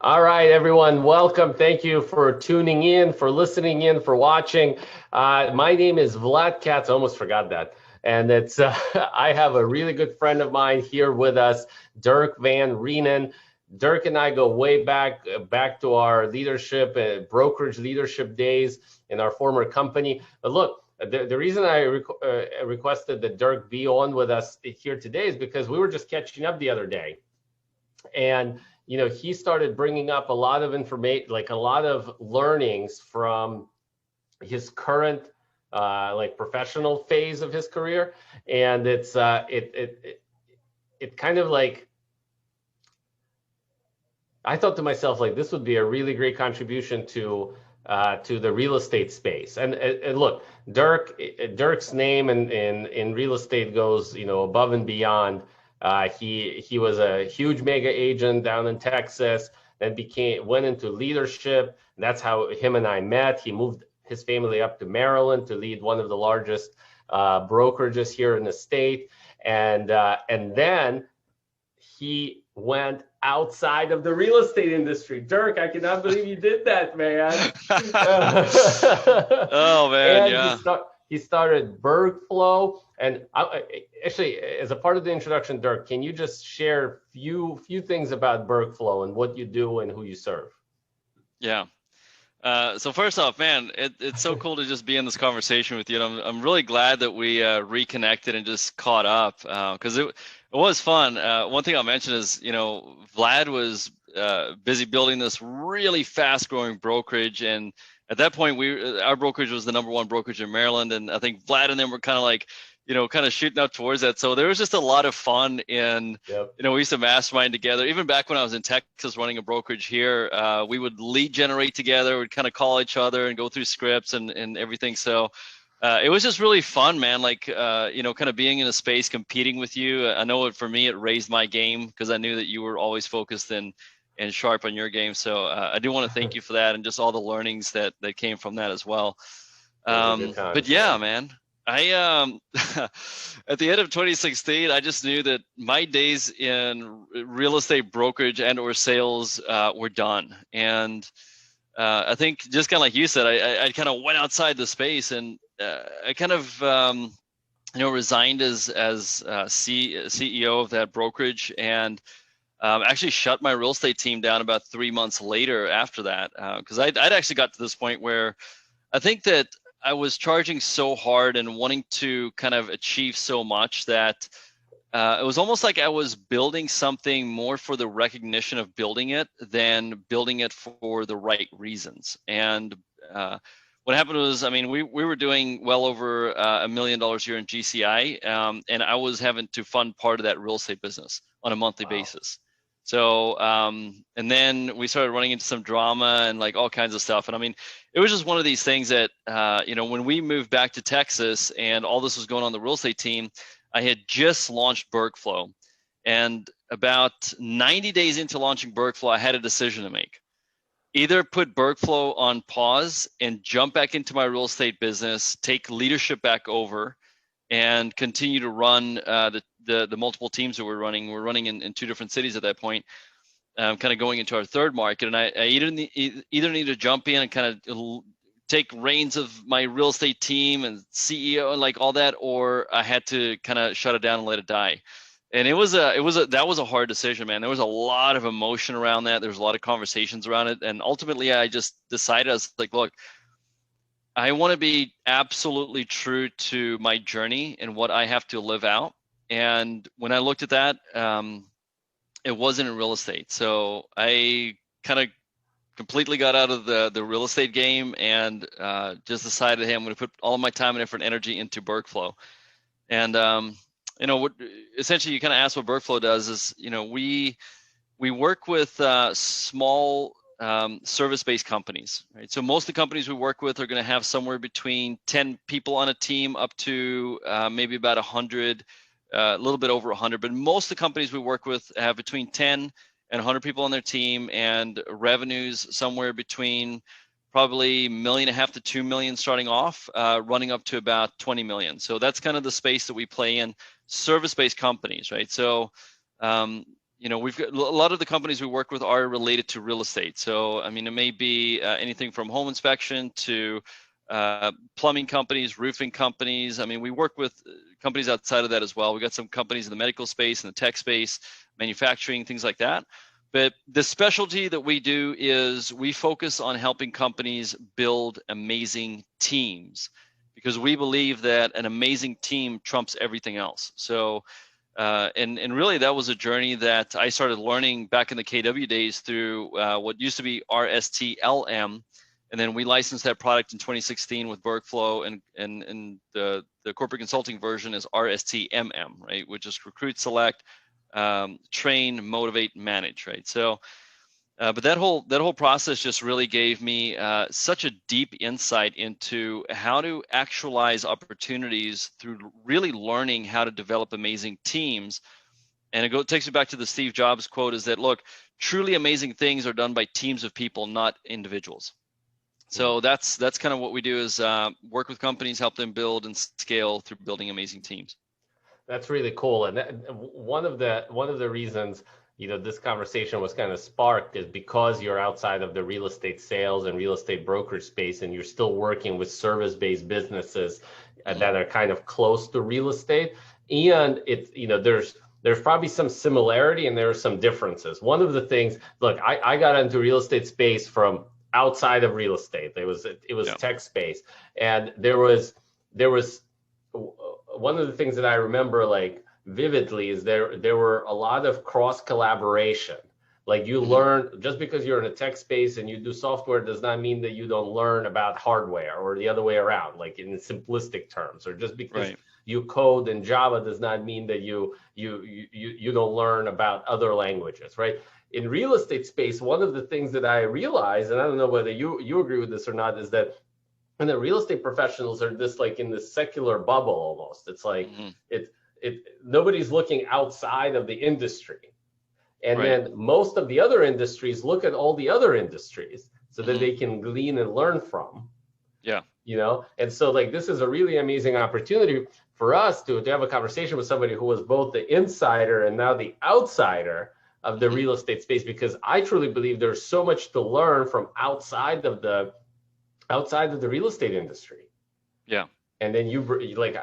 All right, everyone, welcome. Thank you for tuning in, for listening in, for watching. My name is Vladkats. I almost forgot that. And it's I have a really good friend of mine here with us, Dirk van Reenen. Dirk and I go way back to our leadership, brokerage leadership days in our former company. But look, the reason I requested that Dirk be on with us here today is because we were just catching up the other day. And he started bringing up a lot of information, like a lot of learnings from his current like professional phase of his career. And it kind of like, I thought to myself, like, this would be a really great contribution to the real estate space. And look, Dirk's name in real estate goes, above and beyond. He was a huge mega agent down in Texas, then went into leadership. And that's how him and I met. He moved his family up to Maryland to lead one of the largest brokerages here in the state. And then he went outside of the real estate industry. Dirk, I cannot believe you did that, man. Oh man, And yeah. he started Bergflow. And actually, as a part of the introduction, Dirk, can you just share few things about Bergflow and what you do and who you serve? Yeah. So first off, man, it's so cool to just be in this conversation with you. And I'm really glad that we reconnected and just caught up because it was fun. One thing I'll mention is, Vlad was busy building this really fast growing brokerage. And at that point, our brokerage was the number one brokerage in Maryland. And I think Vlad and them were kind of like, kind of shooting up towards that. So there was just a lot of fun in, Yep. we used to mastermind together. Even back when I was in Texas running a brokerage here, we would lead generate together. We'd kind of call each other and go through scripts and everything. So it was just really fun, man. Like, kind of being in a space, competing with you. I know for me, it raised my game because I knew that you were always focused and sharp on your game. So I do want to thank you for that and just all the learnings that came from that as well. Those are good But times, yeah, man. man, I at the end of 2016, I just knew that my days in real estate brokerage and or sales were done. And I think just kind of like you said, I kind of went outside the space and I kind of resigned as CEO of that brokerage and actually shut my real estate team down about 3 months later after that because I'd actually got to this point where I think that I was charging so hard and wanting to kind of achieve so much that it was almost like I was building something more for the recognition of building it than building it for the right reasons. And what happened was, I mean, we were doing well over $1 million a year in GCI, and I was having to fund part of that real estate business on a monthly Wow. basis. So, and then we started running into some drama and like all kinds of stuff. And I mean, it was just one of these things that, when we moved back to Texas and all this was going on the real estate team, I had just launched Bergflow. And about 90 days into launching Bergflow, I had a decision to make. Either put Bergflow on pause and jump back into my real estate business, take leadership back over, and continue to run the multiple teams that we're running. We're running in two different cities at that point, kind of going into our third market. And I either need to jump in and kind of take reins of my real estate team and CEO and like all that, or I had to kind of shut it down and let it die. And that was a hard decision, man. There was a lot of emotion around that. There was a lot of conversations around it. And ultimately I just decided, I was like, look, I want to be absolutely true to my journey and what I have to live out. And when I looked at that, it wasn't in real estate. So I kind of completely got out of the real estate game and just decided, hey, I'm going to put all of my time and effort and energy into Bergflow. And what essentially you kind of asked what Bergflow does is, we work with small service-based companies, right? So most of the companies we work with are going to have somewhere between 10 people on a team up to maybe about 100, a little bit over 100. But most of the companies we work with have between 10 and 100 people on their team and revenues somewhere between probably $1.5 million to $2 million starting off, running up to about 20 million. So that's kind of the space that we play in, service-based companies, right? So we've got a lot of the companies we work with are related to real estate. So, I mean, it may be anything from home inspection to plumbing companies, roofing companies. I mean, we work with companies outside of that as well. We got some companies in the medical space, in the tech space, manufacturing, things like that. But the specialty that we do is we focus on helping companies build amazing teams, because we believe that an amazing team trumps everything else. So, and really that was a journey that I started learning back in the KW days through what used to be RSTLM. And then we licensed that product in 2016 with workflow, and the corporate consulting version is RSTMM, right? Which is recruit, select, train, motivate, manage, right? So, but that whole process just really gave me such a deep insight into how to actualize opportunities through really learning how to develop amazing teams. And it takes me back to the Steve Jobs quote: is that, look, truly amazing things are done by teams of people, not individuals. So that's kind of what we do, is work with companies, help them build and scale through building amazing teams. That's really cool. And one of the reasons, this conversation was kind of sparked is because you're outside of the real estate sales and real estate brokerage space, and you're still working with service-based businesses that are kind of close to real estate. And it's, there's probably some similarity and there are some differences. One of the things, look, I got into real estate space from outside of real estate. It was tech space, and there was one of the things that I remember like vividly is there were a lot of cross collaboration. Like you learn, just because you're in a tech space and you do software does not mean that you don't learn about hardware, or the other way around, like in simplistic terms. Or just because you code in Java does not mean that you don't learn about other languages, right? In real estate space, one of the things that I realized, and I don't know whether you agree with this or not, is that and the real estate professionals are this like in this secular bubble almost. It's like nobody's looking outside of the industry. And then most of the other industries look at all the other industries so that they can glean and learn from. Yeah. And so like this is a really amazing opportunity for us to have a conversation with somebody who was both the insider and now the outsider of the real estate space, because I truly believe there's so much to learn from outside of the real estate industry. Yeah. And then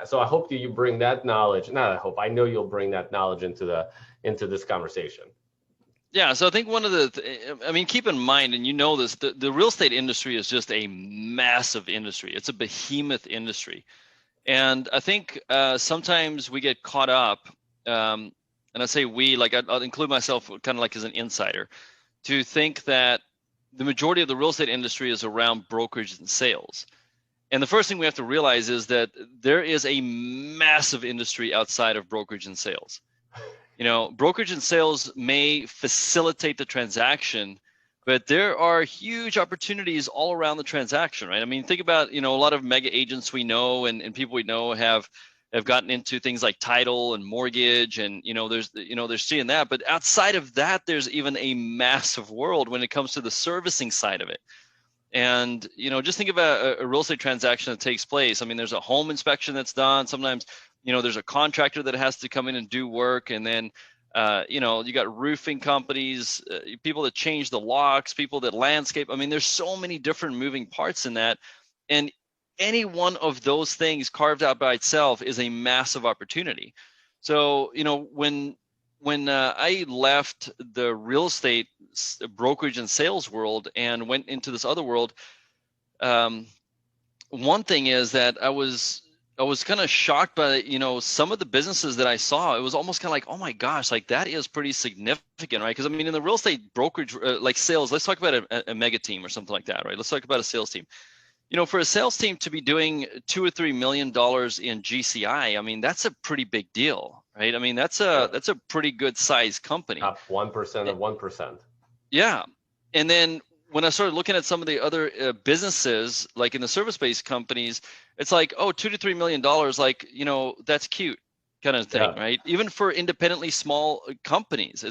so I hope that you bring that knowledge. Not I hope, I know you'll bring that knowledge into this conversation. Yeah, so I think one of keep in mind, and this, the real estate industry is just a massive industry. It's a behemoth industry. And I think sometimes we get caught up, and I say we, like I'll include myself kind of like as an insider, to think that the majority of the real estate industry is around brokerage and sales. And the first thing we have to realize is that there is a massive industry outside of brokerage and sales. Brokerage and sales may facilitate the transaction, but there are huge opportunities all around the transaction, right? I mean, think about, a lot of mega agents we know and people we know have gotten into things like title and mortgage, and they're seeing that. But outside of that, there's even a massive world when it comes to the servicing side of it. And just think about a real estate transaction that takes place. I mean, there's a home inspection that's done. Sometimes there's a contractor that has to come in and do work, and then you got roofing companies, people that change the locks, people that landscape. I mean, there's so many different moving parts in that, and any one of those things carved out by itself is a massive opportunity. So, when I left the real estate brokerage and sales world and went into this other world, one thing is that I was kind of shocked by, some of the businesses that I saw. It was almost kind of like, oh my gosh, like that is pretty significant, right? Because I mean, in the real estate brokerage, like sales, let's talk about a mega team or something like that, right? Let's talk about a sales team. For a sales team to be doing $2 or $3 million in GCI, I mean, that's a pretty big deal, right? I mean, that's a pretty good size company. Top 1% of 1%. Yeah. And then when I started looking at some of the other businesses, like in the service-based companies, it's like, oh, $2 to $3 million, like, that's cute kind of thing, right? Even for independently small companies,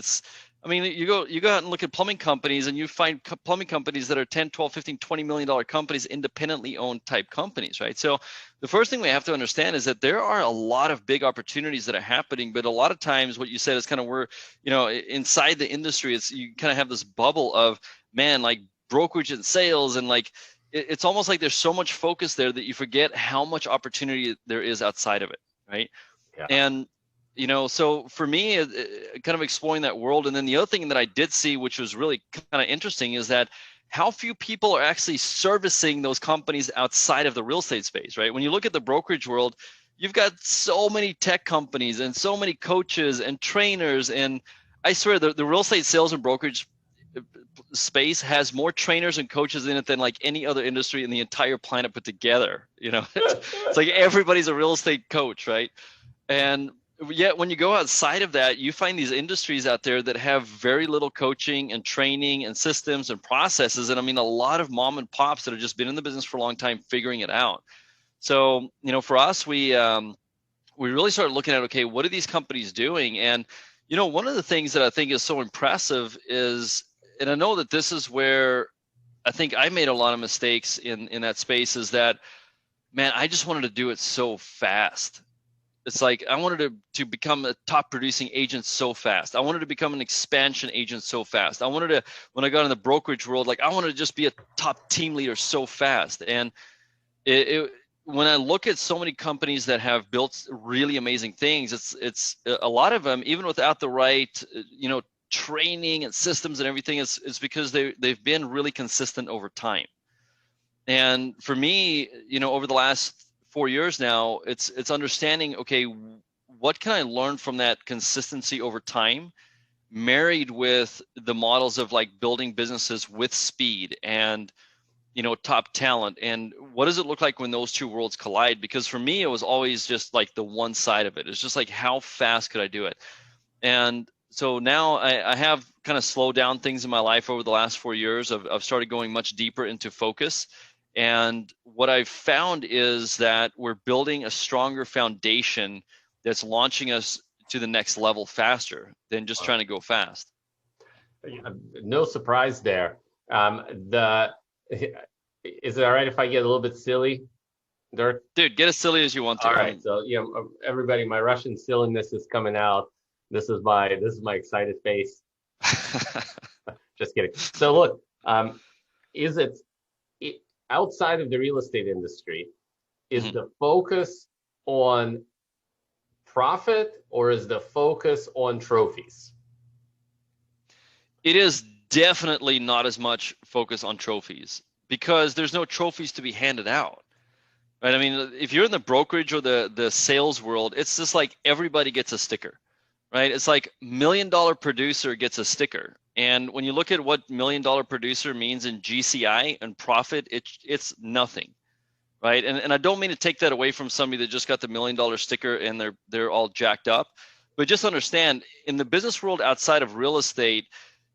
I mean, you go out and look at plumbing companies, and you find plumbing companies that are 10, 12, 15, $20 million companies, independently owned type companies, right? So the first thing we have to understand is that there are a lot of big opportunities that are happening, but a lot of times what you said is kind of where, inside the industry, it's, you kind of have this bubble of, man, like brokerage and sales, and like, it's almost like there's so much focus there that you forget how much opportunity there is outside of it, right? Yeah. And so for me, kind of exploring that world. And then the other thing that I did see, which was really kind of interesting, is that how few people are actually servicing those companies outside of the real estate space, right? When you look at the brokerage world, you've got so many tech companies and so many coaches and trainers. And I swear the real estate sales and brokerage space has more trainers and coaches in it than like any other industry in the entire planet put together. It's like everybody's a real estate coach, right? And yet when you go outside of that, you find these industries out there that have very little coaching and training and systems and processes. And I mean, a lot of mom and pops that have just been in the business for a long time figuring it out. So, for us, we really started looking at, okay, what are these companies doing? And, one of the things that I think is so impressive is, and I know that this is where I think I made a lot of mistakes in that space, is that, man, I just wanted to do it so fast. It's like I wanted to become a top producing agent so fast. I wanted to become an expansion agent so fast. I wanted to, when I got in the brokerage world, like I wanted to just be a top team leader so fast. And when I look at so many companies that have built really amazing things, it's a lot of them, even without the right, training and systems and everything, it's because they've been really consistent over time. And for me, over the last 4 years now, it's understanding, okay, what can I learn from that consistency over time, married with the models of like building businesses with speed and, top talent, and what does it look like when those two worlds collide? Because for me, it was always just like the one side of it. It's just like, how fast could I do it? And so now I have kind of slowed down things in my life over the last 4 years. I've started going much deeper into focus. And what I've found is that we're building a stronger foundation that's launching us to the next level faster than just trying to go fast. No surprise there. Is it all right if I get a little bit silly, Dirk? Dude, get as silly as you want to. All right. So, everybody, my Russian silliness is coming out. This is my excited face. Just kidding. So look, is it outside of the real estate industry, is the focus on profit or is the focus on trophies? It is definitely not as much focus on trophies, because there's no trophies to be handed out, right? I mean, if you're in the brokerage or the sales world, it's just like everybody gets a sticker, right? It's like $1 million producer gets a sticker. And when you look at what $1 million producer means in GCI and profit, it's nothing, right? And I don't mean to take that away from somebody that just got the $1 million sticker and they're all jacked up, but just understand, in the business world outside of real estate,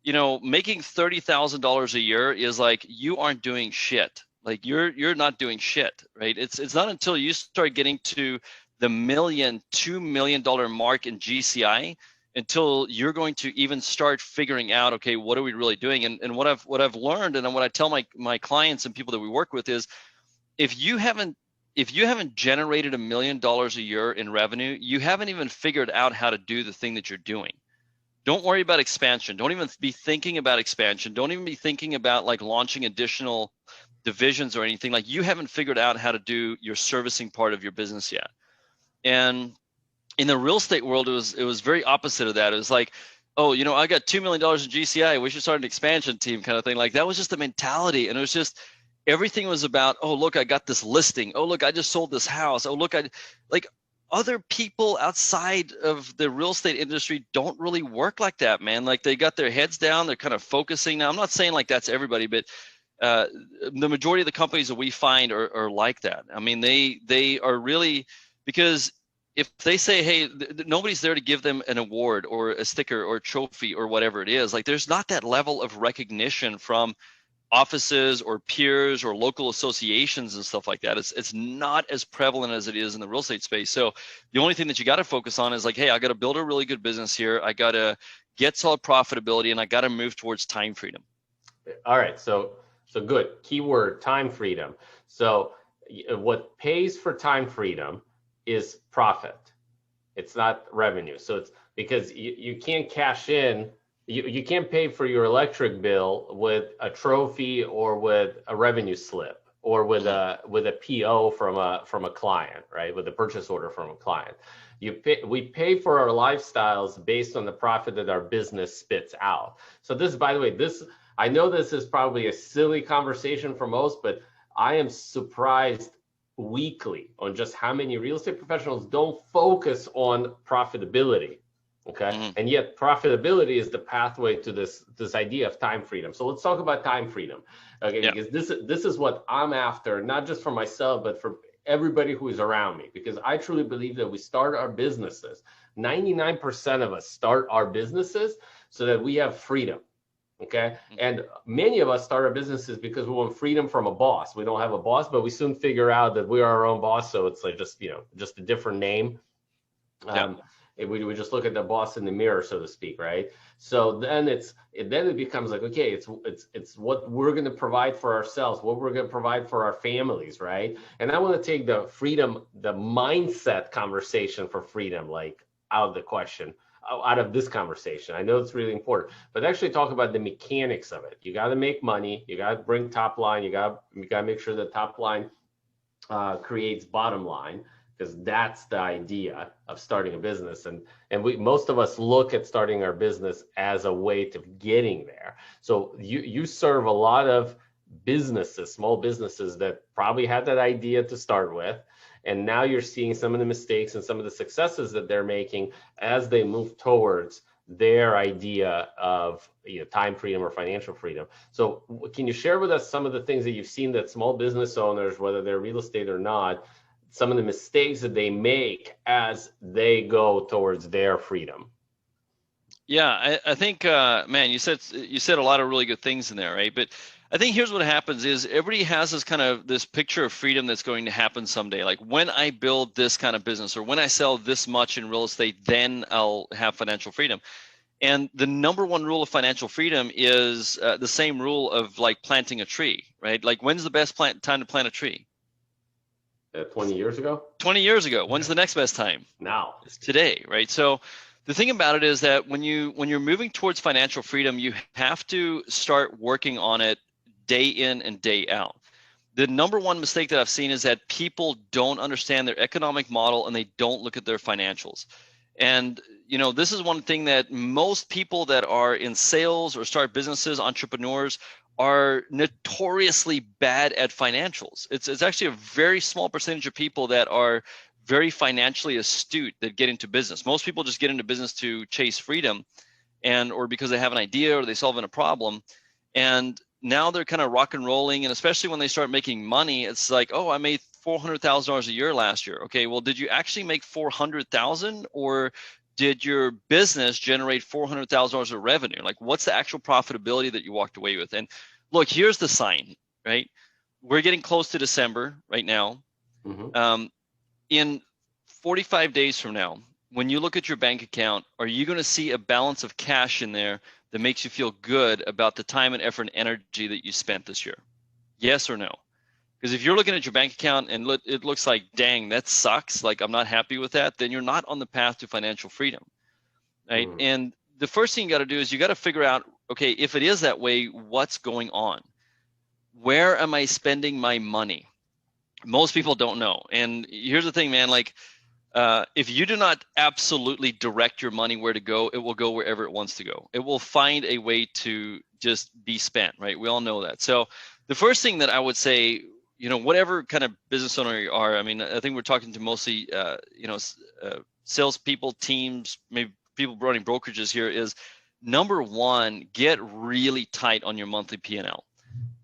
making $30,000 a year is like, you aren't doing shit. Like you're not doing shit, right? It's not until you start getting to the $2 million mark in GCI until you're going to even start figuring out, okay, what are we really doing? And what I've learned, and what I tell my clients and people that we work with is, if you haven't generated $1 million a year in revenue, you haven't even figured out how to do the thing that you're doing. Don't worry about expansion. Don't even be thinking about expansion. Don't even be thinking about like launching additional divisions or anything. Like, you haven't figured out how to do your servicing part of your business yet. And in the real estate world, it was very opposite of that. It was like, oh, I got $2 million in GCI. We should start an expansion team, kind of thing. Like, that was just the mentality. And it was just, everything was about, oh, look, I got this listing. Oh, look, I just sold this house. Oh, look, other people outside of the real estate industry don't really work like that, man. Like, they got their heads down. They're kind of focusing. Now, I'm not saying like that's everybody, but the majority of the companies that we find are like that. I mean, they are really, because if they say, hey, nobody's there to give them an award or a sticker or a trophy or whatever it is, like, there's not that level of recognition from offices or peers or local associations and stuff like that. It's not as prevalent as it is in the real estate space. So the only thing that you got to focus on is like, hey, I got to build a really good business here. I got to get solid profitability, and I got to move towards time freedom. All right, so good. Keyword, time freedom. So what pays for time freedom is profit. It's not revenue. So it's because you can't cash in, you can't pay for your electric bill with a trophy or with a revenue slip or with a PO from a client, right? With a purchase order from a client. We pay for our lifestyles based on the profit that our business spits out. So this, by the way, I know this is probably a silly conversation for most, but I am surprised weekly on just how many real estate professionals don't focus on profitability. Okay. And yet profitability is the pathway to this idea of time freedom. So let's talk about time freedom. Okay, because this is what I'm after, not just for myself, but for everybody who is around me, because I truly believe that we start our businesses. 99% of us start our businesses so that we have freedom. Okay. And many of us start our businesses because we want freedom from a boss. We don't have a boss, but we soon figure out that we are our own boss. So it's like just a different name. We just look at the boss in the mirror, so to speak, right? So then it becomes like, okay, it's what we're going to provide for ourselves, what we're going to provide for our families, right? And I want to take the freedom, the mindset conversation for freedom, like out of the question, out of this conversation. I know it's really important, but actually talk about the mechanics of it. You got to make money. You got to bring top line. You got to make sure the top line creates bottom line, because that's the idea of starting a business. And most of us look at starting our business as a way to getting there. So you serve a lot of businesses, small businesses that probably had that idea to start with. And now you're seeing some of the mistakes and some of the successes that they're making as they move towards their idea of time freedom or financial freedom. So can you share with us some of the things that you've seen that small business owners, whether they're real estate or not, some of the mistakes that they make as they go towards their freedom? Yeah, I think, man, you said a lot of really good things in there, right? But I think here's what happens is everybody has this picture of freedom that's going to happen someday. Like when I build this kind of business or when I sell this much in real estate, then I'll have financial freedom. And the number one rule of financial freedom is the same rule of like planting a tree, right? Like when's the best time to plant a tree? 20 years ago? 20 years ago. When's the next best time? Now. It's today, right? So the thing about it is that when you're moving towards financial freedom, you have to start working on it day in and day out. The number one mistake that I've seen is that people don't understand their economic model and they don't look at their financials. And this is one thing that most people that are in sales or start businesses, entrepreneurs, are notoriously bad at financials. It's actually a very small percentage of people that are very financially astute that get into business. Most people just get into business to chase freedom or because they have an idea or they solving a problem. And now they're kind of rock and rolling. And especially when they start making money, it's like, oh, I made $400,000 a year last year. Okay, well, did you actually make $400,000 or did your business generate $400,000 of revenue? Like, what's the actual profitability that you walked away with? And look, here's the sign, right? We're getting close to December right now. Mm-hmm. In 45 days from now, when you look at your bank account, are you going to see a balance of cash in there that makes you feel good about the time and effort and energy that you spent this year? Yes or no? Because if you're looking at your bank account and it looks like, dang, that sucks, like I'm not happy with that, then you're not on the path to financial freedom, right? Mm. And the first thing you got to do is you got to figure out, okay, if it is that way, what's going on? Where am I spending my money? Most people don't know. And here's the thing, man, like if you do not absolutely direct your money where to go, it will go wherever it wants to go. It will find a way to just be spent, right? We all know that. So the first thing that I would say, whatever kind of business owner you are, I mean, I think we're talking to mostly, salespeople, teams, maybe people running brokerages here, is number one, get really tight on your monthly P&L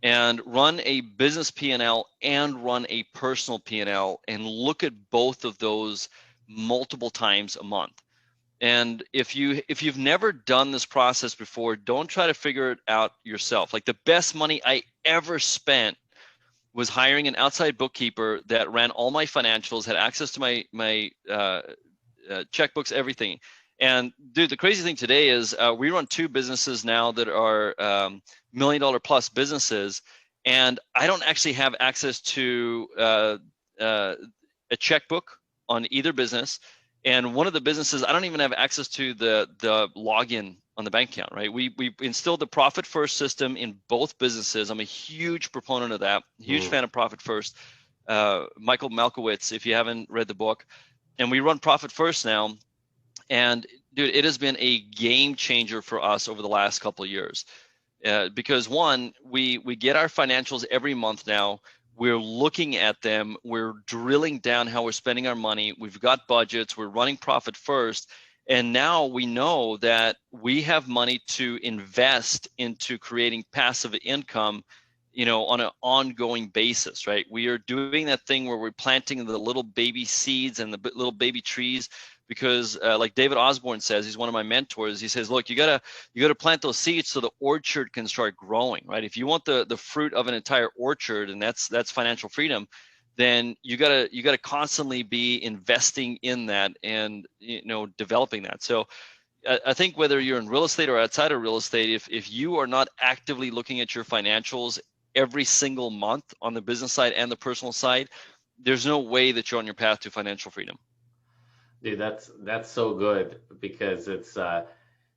and run a business P&L and run a personal P&L and look at both of those multiple times a month. And if you've never done this process before, don't try to figure it out yourself. Like the best money I ever spent was hiring an outside bookkeeper that ran all my financials, had access to my checkbooks, everything. And dude, the crazy thing today is we run two businesses now that are $1 million plus businesses, and I don't actually have access to a checkbook on either business. And one of the businesses, I don't even have access to the login on the bank account, right? We instilled the profit first system in both businesses. I'm a huge proponent of that, huge fan of profit first. Michael Malkowitz, if you haven't read the book, and we run profit first now. And dude, it has been a game changer for us over the last couple of years. Because one, we get our financials every month now. We're looking at them. We're drilling down how we're spending our money. We've got budgets. We're running profit first. And now we know that we have money to invest into creating passive income, on an ongoing basis, right? We are doing that thing where we're planting the little baby seeds and the little baby trees, because like David Osborne says, he's one of my mentors. He says, look, you gotta plant those seeds so the orchard can start growing, right? If you want the fruit of an entire orchard, and that's financial freedom, then you gotta constantly be investing in that and developing that. So I think whether you're in real estate or outside of real estate, if you are not actively looking at your financials every single month on the business side and the personal side, there's no way that you're on your path to financial freedom. Dude, that's so good, because it's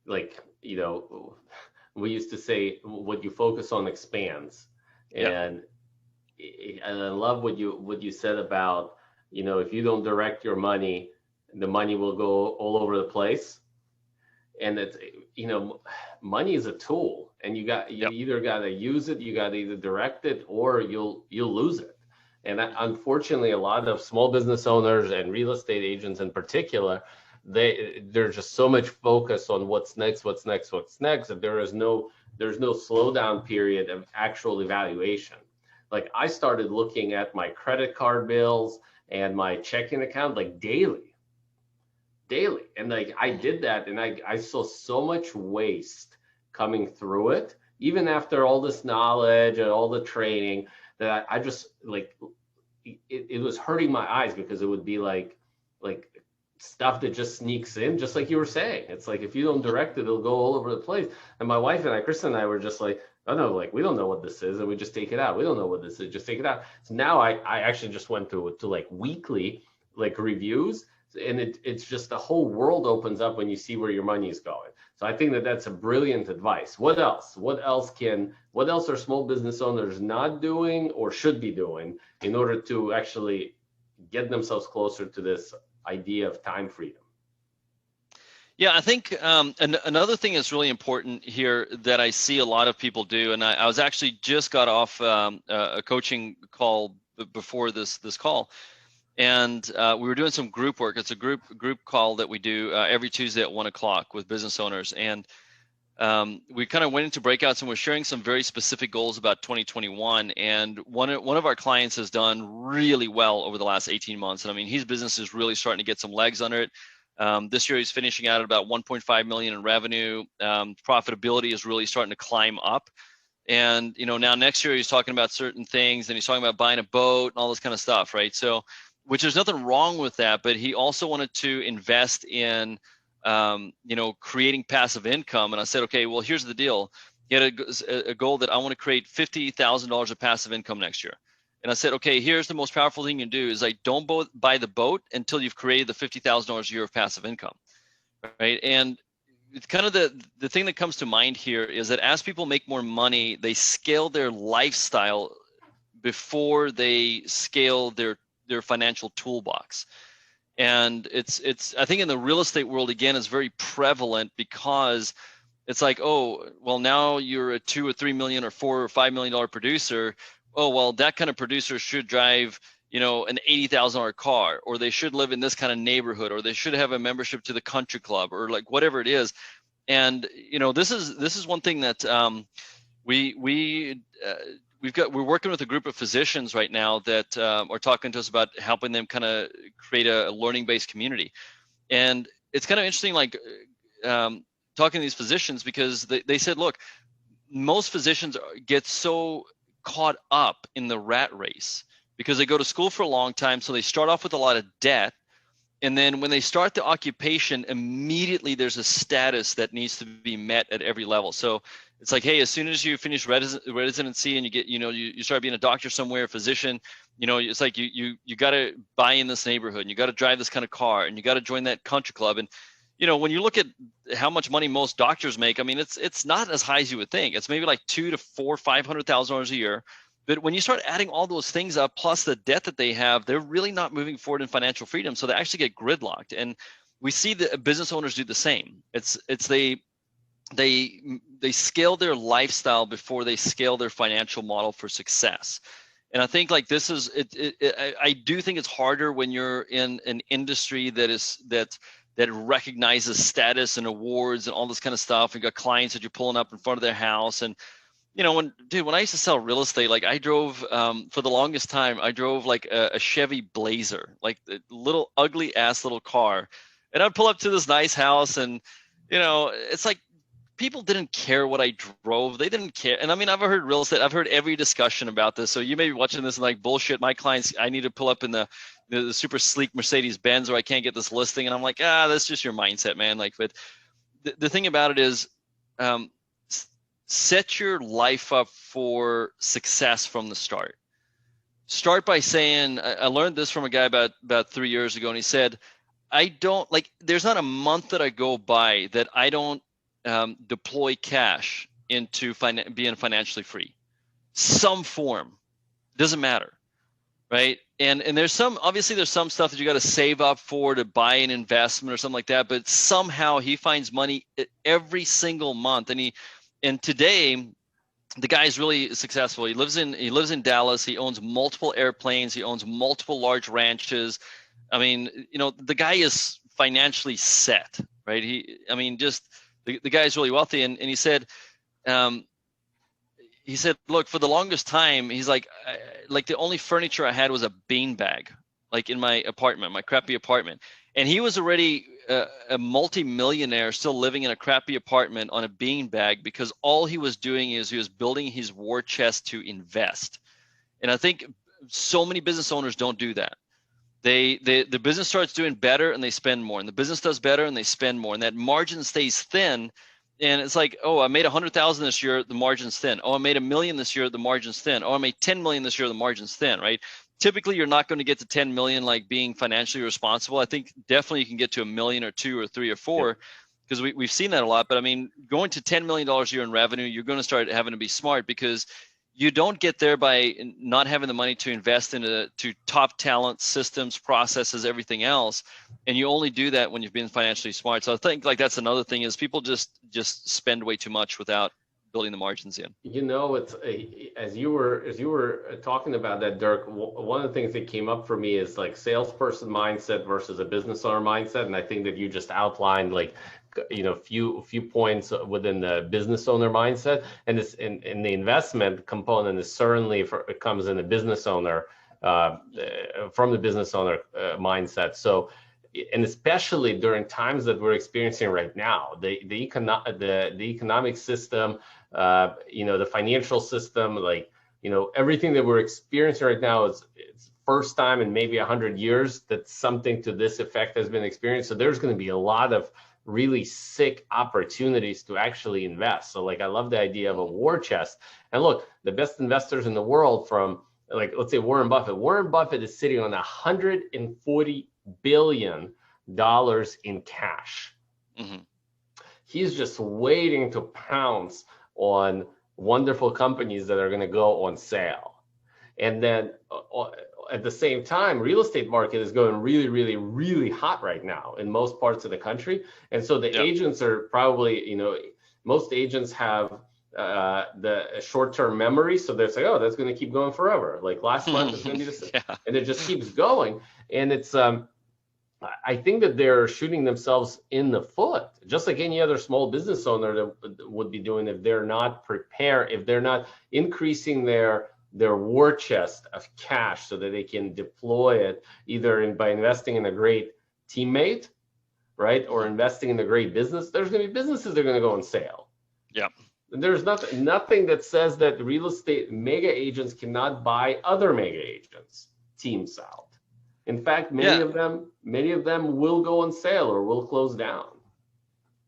like, we used to say what you focus on expands. And and I love what you said about, if you don't direct your money, the money will go all over the place. And it's, money is a tool, and you either got to use it, you got to either direct it, or you'll lose it. And unfortunately, a lot of small business owners and real estate agents in particular, there's just so much focus on what's next, that there's no slowdown period of actual evaluation. Like, I started looking at my credit card bills and my checking account like daily. And like, I did that, and I saw so much waste coming through it, even after all this knowledge and all the training, that I just like, it was hurting my eyes, because it would be like stuff that just sneaks in, just like you were saying. It's like, if you don't direct it, it'll go all over the place. And my wife and I, Kristen and I, were just like, oh no, like, we don't know what this is, and we just take it out. We don't know what this is, just take it out. So now I actually just went to like weekly like reviews, and it's just, the whole world opens up when you see where your money is going. So I think that's a brilliant advice. What else are small business owners not doing or should be doing in order to actually get themselves closer to this idea of time freedom? Yeah, I think another thing that's really important here that I see a lot of people do, and I was actually just got off a coaching call before this call, and we were doing some group work. It's a group call that we do every Tuesday at 1 o'clock with business owners, and we kind of went into breakouts, and we're sharing some very specific goals about 2021. And one of our clients has done really well over the last 18 months. And I mean, his business is really starting to get some legs under it. This year he's finishing out at about 1.5 million in revenue. Profitability is really starting to climb up. And, now next year he's talking about certain things, and he's talking about buying a boat and all this kind of stuff, right? So, which there's nothing wrong with that, but he also wanted to invest in creating passive income. And I said, okay, well, here's the deal. He had a goal that I want to create $50,000 of passive income next year. And I said, okay, here's the most powerful thing you can do is, like, don't buy the boat until you've created the $50,000 a year of passive income, right? And it's kind of the thing that comes to mind here is that as people make more money, they scale their lifestyle before they scale their financial toolbox. And it's I think in the real estate world, again, is very prevalent, because it's like, oh, well, now you're a $2 or $3 million or $4 or $5 million producer. Oh, well, that kind of producer should drive, an $80,000 car, or they should live in this kind of neighborhood, or they should have a membership to the country club, or like whatever it is. And this is one thing that we're working with a group of physicians right now that are talking to us about helping them kind of create a learning-based community. And it's kind of interesting, like talking to these physicians, because they said, look, most physicians get so caught up in the rat race because they go to school for a long time. So they start off with a lot of debt. And then when they start the occupation, immediately there's a status that needs to be met at every level. So it's like, hey, as soon as you finish residency and you get, you start being a doctor somewhere, a physician, it's like you got to buy in this neighborhood, and you got to drive this kind of car, and you got to join that country club. And when you look at how much money most doctors make, I mean, it's not as high as you would think. It's maybe like $200,000 to $500,000 a year. But when you start adding all those things up, plus the debt that they have, they're really not moving forward in financial freedom. So they actually get gridlocked. And we see the business owners do the same. It's they scale their lifestyle before they scale their financial model for success. And I think like this is I do think it's harder when you're in an industry that recognizes status and awards and all this kind of stuff. You got clients that you're pulling up in front of their house. And when I used to sell real estate, like I drove for the longest time, I drove like a Chevy Blazer, like a little ugly ass little car. And I'd pull up to this nice house, and it's like people didn't care what I drove. They didn't care. And I mean, I've heard real estate, I've heard every discussion about this. So you may be watching this and like, bullshit, my clients, I need to pull up in the super sleek Mercedes Benz, or I can't get this listing. And I'm like, that's just your mindset, man. Like, but the thing about it is, set your life up for success from the start. Start by saying, I learned this from a guy about 3 years ago, and he said, there's not a month that I go by that I don't deploy cash into being financially free. Some form, doesn't matter, right? And there's some stuff that you got to save up for to buy an investment or something like that, but somehow he finds money every single month. And today, the guy is really successful. He lives in Dallas. He owns multiple airplanes. He owns multiple large ranches. I mean, the guy is financially set, right? The guy is really wealthy. And he said, look, for the longest time, he's like the only furniture I had was a beanbag, like in my apartment, my crappy apartment. And he was already a multi-millionaire still living in a crappy apartment on a beanbag, because all he was doing is he was building his war chest to invest. And I think so many business owners don't do that. The business starts doing better and they spend more, and the business does better and they spend more, and that margin stays thin. And it's like, oh, I made 100,000 this year, the margin's thin. Oh, I made $1 million this year, the margin's thin. Oh, I made 10 million this year, the margin's thin, right? Typically, you're not going to get to 10 million like being financially responsible. I think definitely you can get to $1 million or 2 or 3 or 4, because we've seen that a lot. But I mean, going to $10 million a year in revenue, you're going to start having to be smart, because you don't get there by not having the money to invest into top talent, systems, processes, everything else. And you only do that when you've been financially smart. So I think like that's another thing, is people just spend way too much without building the margins in. It's as you were talking about that, Dirk, one of the things that came up for me is like salesperson mindset versus a business owner mindset. And I think that you just outlined like, few points within the business owner mindset, and this in the investment component is certainly it comes in the business owner from the business owner mindset. So, and especially during times that we're experiencing right now, the economic system, the financial system, everything that we're experiencing right now it's first time in maybe 100 years that something to this effect has been experienced. So there's going to be a lot of really sick opportunities to actually invest. So I love the idea of a war chest. And look, the best investors in the world, from let's say Warren Buffett. Warren Buffett is sitting on $140 billion in cash. Mm-hmm. He's just waiting to pounce on wonderful companies that are going to go on sale. And then at the same time, real estate market is going really, really, really hot right now in most parts of the country. And so the agents are probably, most agents have the short-term memory. So they're saying, oh, that's going to keep going forever. Like last month is going to be this, and it just keeps going. And it's, I think that they're shooting themselves in the foot, just like any other small business owner that would be doing if they're not prepared, if they're not increasing their war chest of cash so that they can deploy it either by investing in a great teammate, right, or investing in a great business. There's going to be businesses that are going to go on sale. Yeah. There's nothing that says that real estate mega agents cannot buy other mega agents teams out. In fact, Yeah. many of them will go on sale or will close down.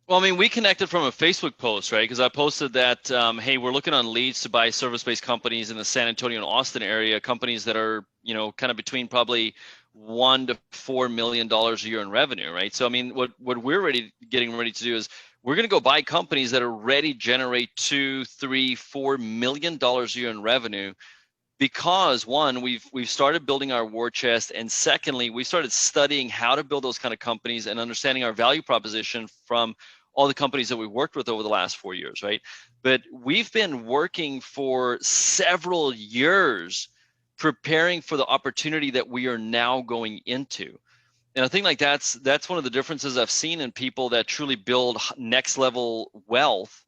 Well, I mean, we connected from a Facebook post, right? Because I posted that, hey, we're looking on leads to buy service-based companies in the San Antonio and Austin area, companies that are, kind of between probably $1 to $4 million a year in revenue, right? So, I mean, what we're getting ready to do is we're going to go buy companies that are ready to generate $2, $3, $4 million a year in revenue. Because one, we've started building our war chest, and secondly, we started studying how to build those kind of companies and understanding our value proposition from all the companies that we've worked with over the last 4 years, right? But we've been working for several years preparing for the opportunity that we are now going into. And I think like that's one of the differences I've seen in people that truly build next level wealth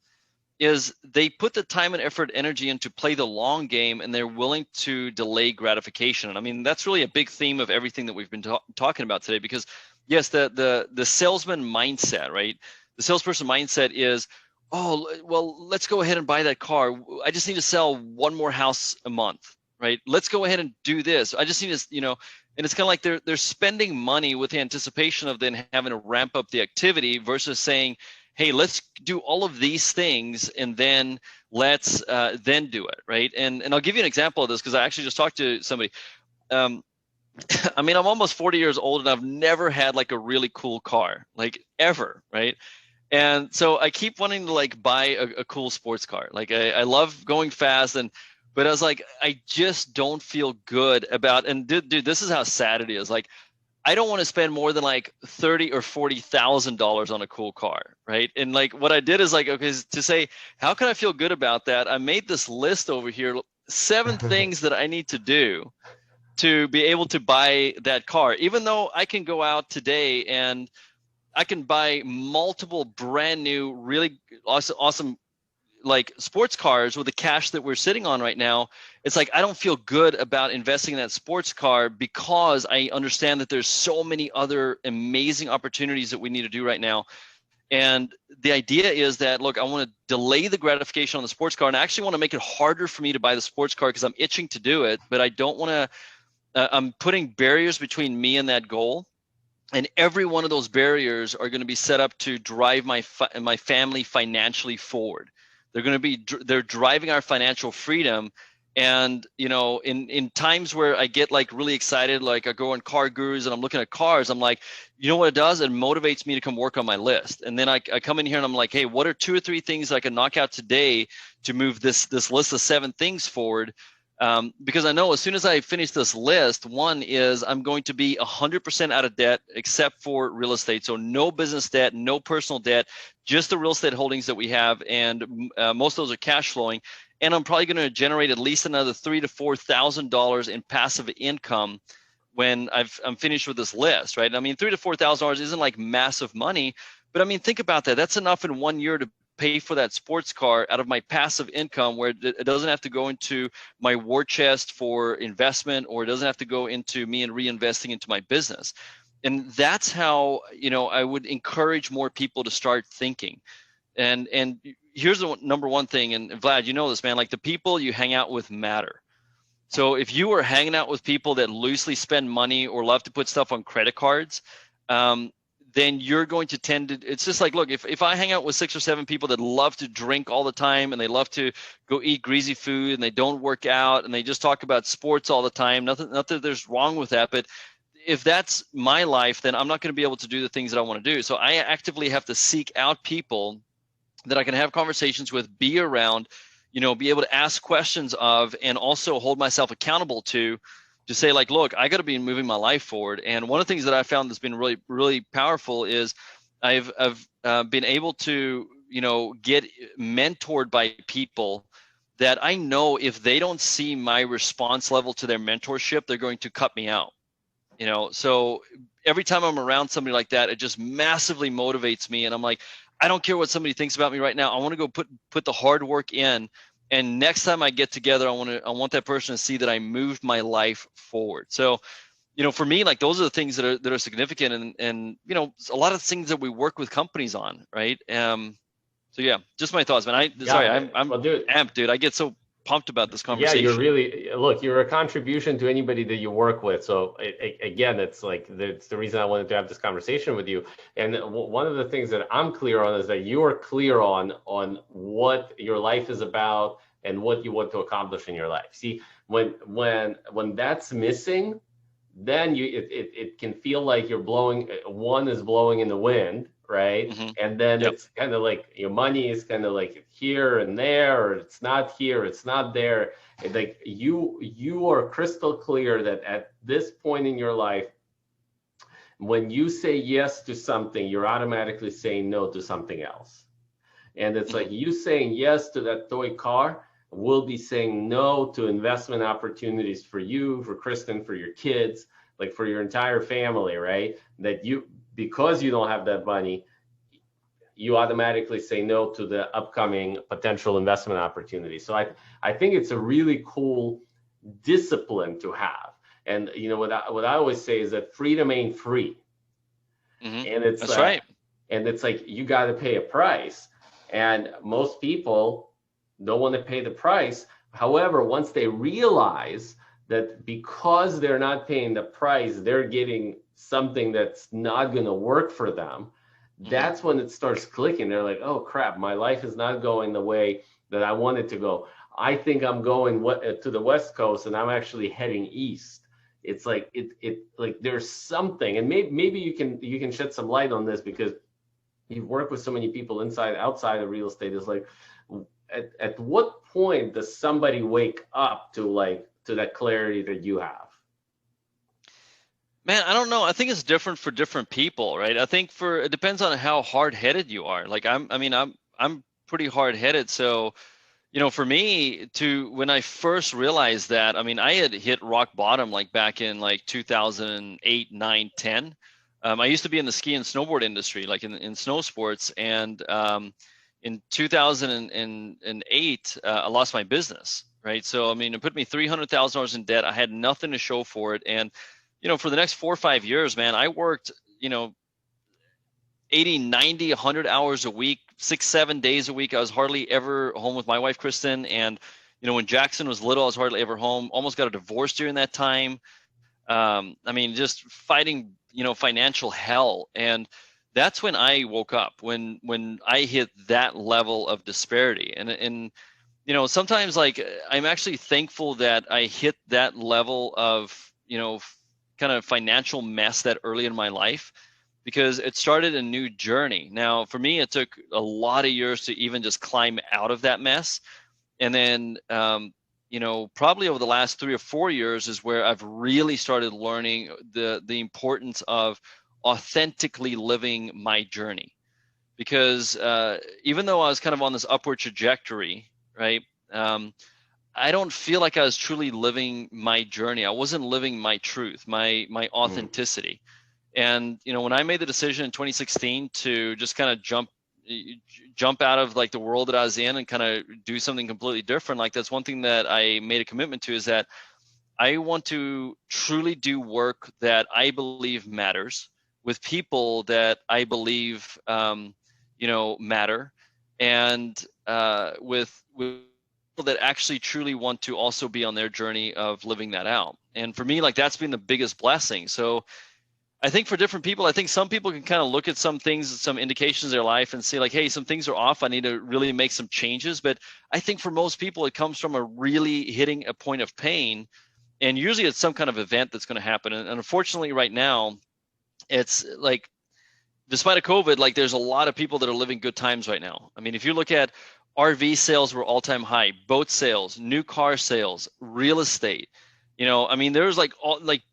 is they put the time and effort, energy into play the long game, and they're willing to delay gratification. And I mean, that's really a big theme of everything that we've been talking about today, because yes, the salesman mindset, right? The salesperson mindset is, oh, well, let's go ahead and buy that car. I just need to sell one more house a month, right? Let's go ahead and do this. I just need to, and it's kind of like they're spending money with the anticipation of then having to ramp up the activity versus saying, hey, let's do all of these things and then let's then do it, right? And I'll give you an example of this because I actually just talked to somebody. I mean, I'm almost 40 years old and I've never had like a really cool car, like ever, right? And so I keep wanting to like buy a cool sports car. Like I love going fast, but I was like, I just don't feel good about, and dude, this is how sad it is. Like, I don't want to spend more than like $30,000 or $40,000 on a cool car, right? And like what I did is like, okay, to say, how can I feel good about that? I made this list over here, 7 things that I need to do to be able to buy that car. Even though I can go out today and I can buy multiple brand new, really awesome like sports cars with the cash that we're sitting on right now, it's like I don't feel good about investing in that sports car because I understand that there's so many other amazing opportunities that we need to do right now. And the idea is that, look, I want to delay the gratification on the sports car, and I actually want to make it harder for me to buy the sports car because I'm itching to do it, but I don't want to I'm putting barriers between me and that goal. And every one of those barriers are going to be set up to drive my family financially forward. They're driving our financial freedom. And in times where I get like really excited, like I go on Car Gurus and I'm looking at cars, I'm like, you know what it does? It motivates me to come work on my list. And then I come in here and I'm like, hey, what are 2 or 3 things I can knock out today to move this list of 7 things forward? Because I know as soon as I finish this list, one is I'm going to be 100% out of debt except for real estate. So no business debt, no personal debt, just the real estate holdings that we have. And most of those are cash flowing. And I'm probably going to generate at least another $3,000 to $4,000 in passive income when I'm finished with this list, right? I mean, $3,000 to $4,000 isn't like massive money, but I mean, think about that. That's enough in 1 year to pay for that sports car out of my passive income, where it doesn't have to go into my war chest for investment, or it doesn't have to go into me and reinvesting into my business. And that's how, I would encourage more people to start thinking. And here's the number one thing, and Vlad, you know this, man, like the people you hang out with matter. So if you are hanging out with people that loosely spend money or love to put stuff on credit cards, then you're going to tend to, it's just like, look, if I hang out with 6 or 7 people that love to drink all the time and they love to go eat greasy food and they don't work out and they just talk about sports all the time, nothing that there's wrong with that, but if that's my life, then I'm not going to be able to do the things that I want to do. So I actively have to seek out people that I can have conversations with, be around, be able to ask questions of, and also hold myself accountable to say like, look, I got to be moving my life forward. And one of the things that I found that's been really, really powerful is I've been able to, get mentored by people that I know if they don't see my response level to their mentorship, they're going to cut me out. So every time I'm around somebody like that, it just massively motivates me. And I'm like, I don't care what somebody thinks about me right now. I want to go put the hard work in. And next time I get together, I want that person to see that I moved my life forward. So, for me, like those are the things that are significant, and a lot of things that we work with companies on, right? So yeah, just my thoughts, man. I'm Well, dude, amped, dude. I get so pumped about this Yeah, conversation. you're a contribution to anybody that you work with. So again, it's like it's the reason I wanted to have this conversation with you. And one of the things that I'm clear on is that you are clear on what your life is about and what you want to accomplish in your life. See, when that's missing, then it can feel like you're blowing, one is blowing in the wind, right? Hmm. And then Yep. it's kind of like your money is kind of like here and there, or it's not here, it's not there. And like you are crystal clear that at this point in your life, when you say yes to something, you're automatically saying no to something else. And it's Hmm. like you saying yes to that toy car will be saying no to investment opportunities for you, for Kristen, for your kids, like for your entire family, right? That you, because you don't have that money, you automatically say no to the upcoming potential investment opportunities. So I think it's a really cool discipline to have. And you know what I always say is that freedom ain't free. Hmm. And That's right. it's like you got to pay a price, and most people don't want to pay the price. However, once they realize that because they're not paying the price, they're getting something that's not going to work for them, Hmm. that's when it starts clicking. They're like, oh crap, my life is not going the way that I want it to go. I think I'm going to the West Coast and I'm actually heading east. It's like it like there's something, and maybe you can shed some light on this because you've worked with so many people inside outside of real estate. Is like at what point does somebody wake up to that clarity that you have? Man, I don't know. I think it's different for different people, right? I think it depends on how hard-headed you are. Like I'm pretty hard-headed. So, for me when I first realized that, I mean, I had hit rock bottom like back in like 2008, 9, 10. I used to be in the ski and snowboard industry, like in snow sports. And in 2008, I lost my business, right? So, I mean, it put me $300,000 in debt. I had nothing to show for it. And, for the next 4 or 5 years, man, I worked, 80, 90, 100 hours a week, 6, 7 days a week. I was hardly ever home with my wife, Kristen. And, when Jackson was little, I was hardly ever home. Almost got a divorce during that time. I mean, just fighting, financial hell. And that's when I woke up, when I hit that level of disparity. And sometimes, like, I'm actually thankful that I hit that level of, kind of financial mess that early in my life, because it started a new journey. Now, for me, it took a lot of years to even just climb out of that mess. And then, probably over the last 3 or 4 years is where I've really started learning the importance of authentically living my journey. Because even though I was kind of on this upward trajectory, right? Um, I don't feel like I was truly living my journey. I wasn't living my truth, my Mm. authenticity. And when I made the decision in 2016 to just kind of jump out of like the world that I was in and kind of do something completely different, like that's one thing that I made a commitment to, is that I want to truly do work that I believe matters, with people that I believe matter, and with people that actually truly want to also be on their journey of living that out. And for me, like, that's been the biggest blessing. So I think for different people, I think some people can kind of look at some things, some indications in their life and say like, hey, some things are off. I need to really make some changes. But I think for most people, it comes from a really hitting a point of pain. And usually it's some kind of event that's going to happen. And unfortunately right now, it's like, despite of COVID, like, there's a lot of people that are living good times right now. I mean, if you look at RV sales were all-time high, boat sales, new car sales, real estate. I mean, there's like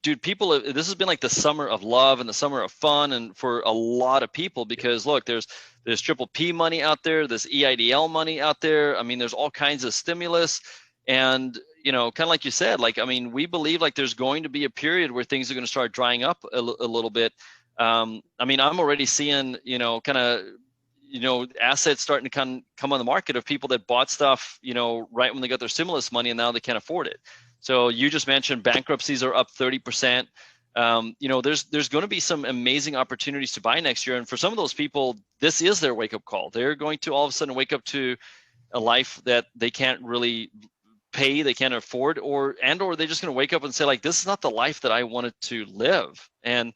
dude, people, this has been like the summer of love and the summer of fun, and for a lot of people, because look, there's triple P money out there, there's EIDL money out there. I mean, there's all kinds of stimulus, and kind of like you said, like, I mean, we believe like there's going to be a period where things are going to start drying up a little bit. I mean, I'm already seeing, kind of, assets starting to come on the market of people that bought stuff, right when they got their stimulus money, and now they can't afford it. So you just mentioned bankruptcies are up 30%. There's going to be some amazing opportunities to buy next year. And for some of those people, this is their wake up call. They're going to all of a sudden wake up to a life that they can't really pay, they can't afford, or they're just going to wake up and say like, this is not the life that I wanted to live. And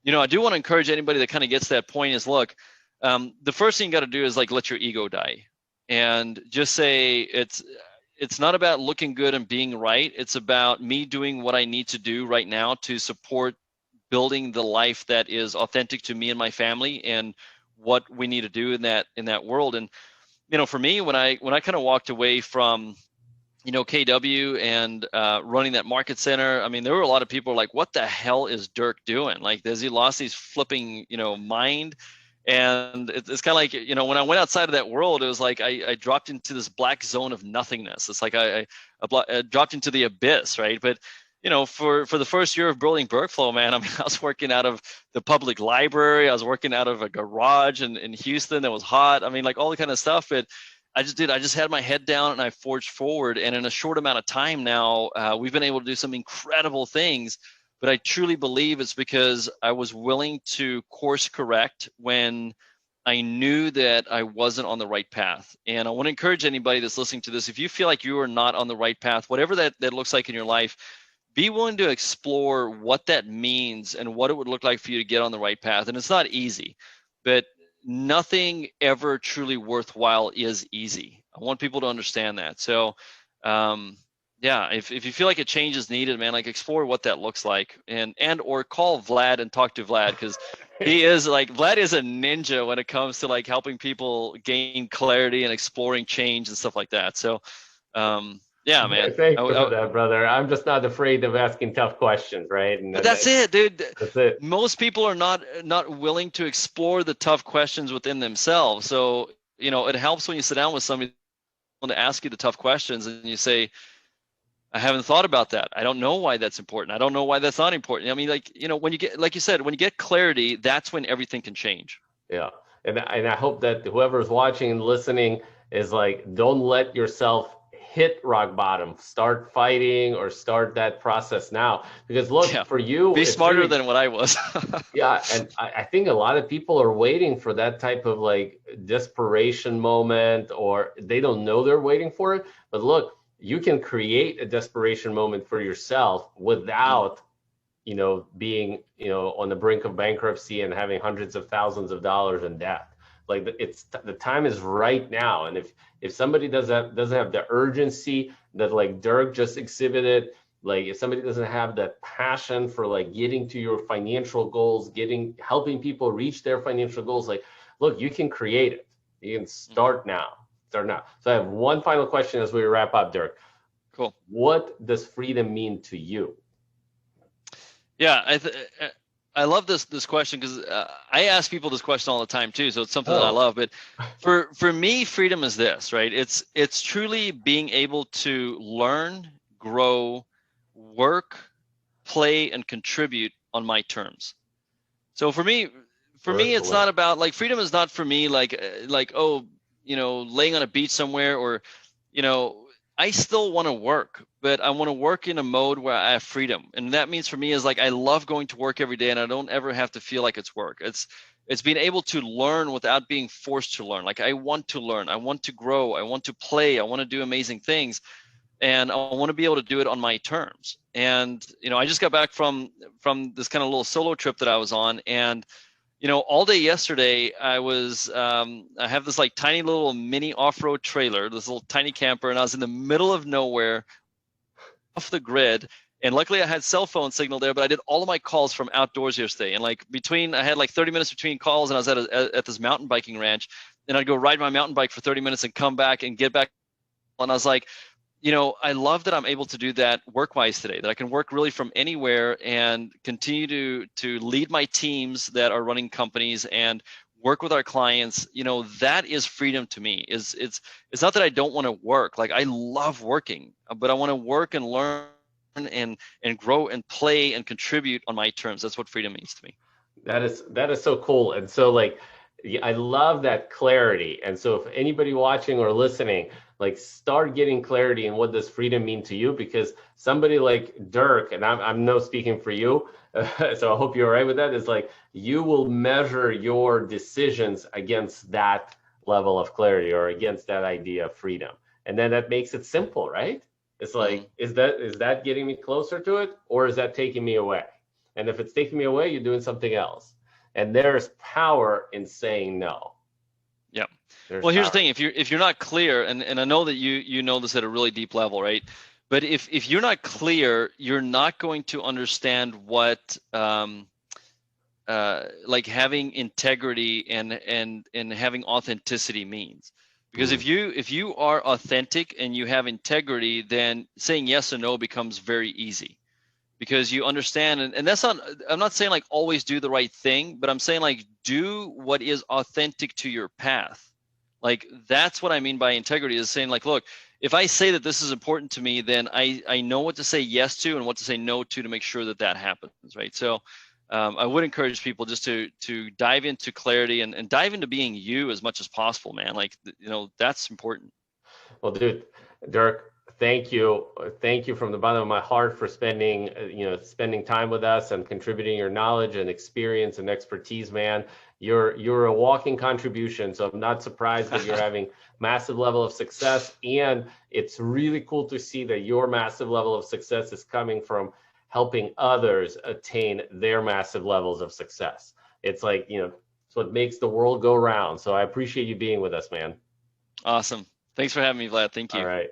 I do want to encourage anybody that kind of gets that point is, look, the first thing you got to do is like let your ego die, and just say it's not about looking good and being right. It's about me doing what I need to do right now to support building the life that is authentic to me and my family, and what we need to do in that world. And for me, when I kind of walked away from KW and running that market center, I mean, there were a lot of people like, what the hell is Dirk doing? Like, has he lost his flipping mind? And it's kind of like, when I went outside of that world, it was like I dropped into this black zone of nothingness. It's like I dropped into the abyss, right? But for the first year of building BurkFlow, man, I mean, I was working out of the public library. I was working out of a garage in Houston that was hot. I mean, like all the kind of stuff. But I just had my head down and I forged forward. And in a short amount of time now, we've been able to do some incredible things. But I truly believe it's because I was willing to course correct when I knew that I wasn't on the right path. And I want to encourage anybody that's listening to this, if you feel like you are not on the right path, whatever that looks like in your life, be willing to explore what that means and what it would look like for you to get on the right path. And it's not easy, but nothing ever truly worthwhile is easy. I want people to understand that. So, yeah, if you feel like a change is needed, man, like explore what that looks like, and or call Vlad and talk to Vlad, because Vlad is a ninja when it comes to like helping people gain clarity and exploring change and stuff like that. So, yeah, man. Thank you for that, brother. I'm just not afraid of asking tough questions, right? But that's it, dude. That's it. Most people are not willing to explore the tough questions within themselves. So, it helps when you sit down with somebody to ask you the tough questions and you say, I haven't thought about that. I don't know why that's important. I don't know why that's not important. I mean, like, when you get, like you said, when you get clarity, that's when everything can change. Yeah. And I hope that whoever's watching and listening is like, don't let yourself hit rock bottom. Start fighting or start that process now. Because look, for you, be smarter than what I was. Yeah. And I think a lot of people are waiting for that type of like desperation moment, or they don't know they're waiting for it. But look, you can create a desperation moment for yourself without, being, on the brink of bankruptcy and having hundreds of thousands of dollars in debt. Like the time is right now. And if somebody doesn't have the urgency that like Dirk just exhibited, like if somebody doesn't have that passion for like getting to your financial goals, helping people reach their financial goals, like, look, you can create it. You can start now. So I have one final question as we wrap up, Dirk. Cool. What does freedom mean to you? Yeah, I love this question because I ask people this question all the time too. So it's something that I love. But for me, freedom is this, right? It's truly being able to learn, grow, work, play, and contribute on my terms. So for me, it's not about like, freedom is not for me like laying on a beach somewhere, or I still want to work, but I want to work in a mode where I have freedom. And that means for me is like, I love going to work every day and I don't ever have to feel like it's work. It's being able to learn without being forced to learn. Like, I want to learn, I want to grow, I want to play, I want to do amazing things. And I want to be able to do it on my terms. And, I just got back from this kind of little solo trip that I was on. And, all day yesterday, I have this like tiny little mini off-road trailer, this little tiny camper, and I was in the middle of nowhere, off the grid. And luckily I had cell phone signal there, but I did all of my calls from outdoors yesterday. And like I had like 30 minutes between calls, and I was at this mountain biking ranch, and I'd go ride my mountain bike for 30 minutes and come back and get back. And I was like, I love that I'm able to do that work-wise today, that I can work really from anywhere and continue to lead my teams that are running companies and work with our clients. That is freedom to me. It's not that I don't want to work. Like, I love working, but I want to work and learn and grow and play and contribute on my terms. That's what freedom means to me. That is so cool. And so like, I love that clarity. And so if anybody watching or listening, like, start getting clarity in what does freedom mean to you, because somebody like Dirk, and I'm no speaking for you, so I hope you're all right with that, is like, you will measure your decisions against that level of clarity or against that idea of freedom. And then that makes it simple, right? It's like, is that getting me closer to it, or is that taking me away? And if it's taking me away, you're doing something else. And there's power in saying no. Yeah. There's Well, here's power. the thing: if you're not clear, and I know that you know this at a really deep level, right? But if you're not clear, you're not going to understand what like having integrity and having authenticity means. Because if you are authentic and you have integrity, then saying yes or no becomes very easy, because you understand, and that's not, I'm not saying like always do the right thing, but I'm saying like do what is authentic to your path. Like that's what I mean by integrity, is saying like, look, if I say that this is important to me, then I know what to say yes to and what to say no to make sure that that happens, right? So I would encourage people just to dive into clarity and dive into being you as much as possible, man. Like, you know, that's important. Well, dude, Dirk, thank you. Thank you from the bottom of my heart for spending, spending time with us and contributing your knowledge and experience and expertise, man. You're a walking contribution, so I'm not surprised that you're having massive level of success. And it's really cool to see that your massive level of success is coming from helping others attain their massive levels of success. It's like, it's what makes the world go round. So I appreciate you being with us, man. Awesome. Thanks for having me, Vlad. Thank All you. right.